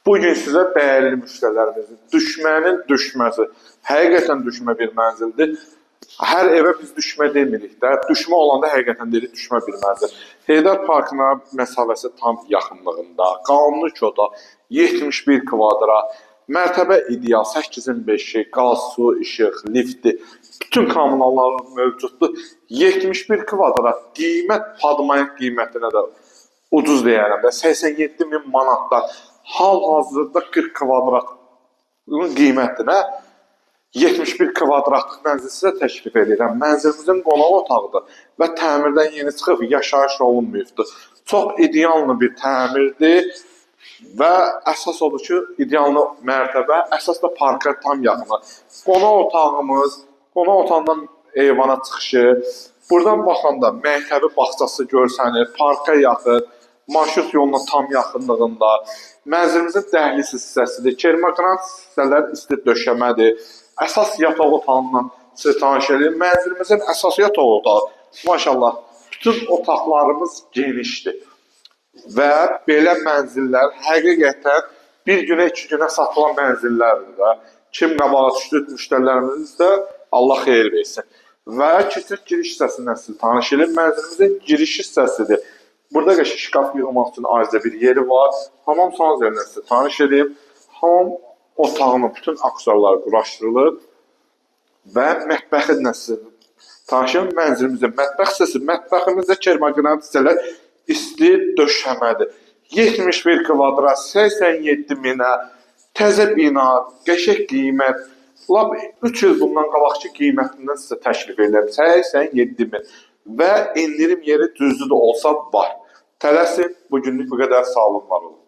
Bugün sizə dəyərli müştərilərimizin düşmənin düşməsi, həqiqətən düşmə bir mənzildir. Hər evə biz düşmə demirik də, düşmə olanda həqiqətən deyirik düşmə bir mənzil. Heydər Parkına məsafəsi tam yaxınlığında, qanuni koda 71 kvadrat, mərtəbə ideal 8-in 5-i, qaz, su, işıq, lifti, bütün kommunallar mövcuddur. 71 kvadrat qiymət Padmayak qiymətinə də ucuz deyərəm də 87.000 manatdan hal-hazırda 40 kvadratın qiymətinə 71 kvadratlıq mənzil sizə təklif edirəm. Mənzilimizin qonaq otağıdır və təmirdən yeni çıxıb yaşayış olunmayıbdır. Çox ideal bir təmirdir və əsas odur ki, ideal mərtəbə, əsas da parka tam yaxındır. Qonaq otağımız, qonaq otağından eyvana çıxışı, buradan baxanda məktəbi bağçası görsənir, parka yaxın, marşrut yoluna tam yaxınlığında, mənzilimizin dəhliz hissəsidir, kermoqrant hissələr isti döşəmədir, əsas yataq otağından sizə tanış edir. Mənzilimizin əsas yataq otağı, maşallah, bütün otaqlarımız genişdir və belə mənzillər həqiqətən bir günə, 2 günə satılan mənzillərdir də. Kim qabağa düşdü, müştərilərimiz də Allah xeyir versin. Və keçək giriş hissəsindən sizi tanış edir. Mənzilimizin giriş hissəsidir. Burada qəşəng şkaf yığmaq üçün ayrıca bir yeri var. Hamam sanuzelindən sizə tanış edeyim. Hamam otağının bütün aksesuarları quraşdırılır və mətbəxindən sizə tanış edeyim. Mənzilimizin mətbəx hissəsi, mətbəximizdə kermoqrant hissələr isti döşəmədir. 71 kvadrat, 87 minə, təzə bina, qəşəng qiymət. Lap 3 il bundan qabaqki qiymətindən sizə təklif edirəm. 87 min və indirim yeri düzdür olsa var. Tələsin, bugünlük bu qədər, sağ olun, var olun.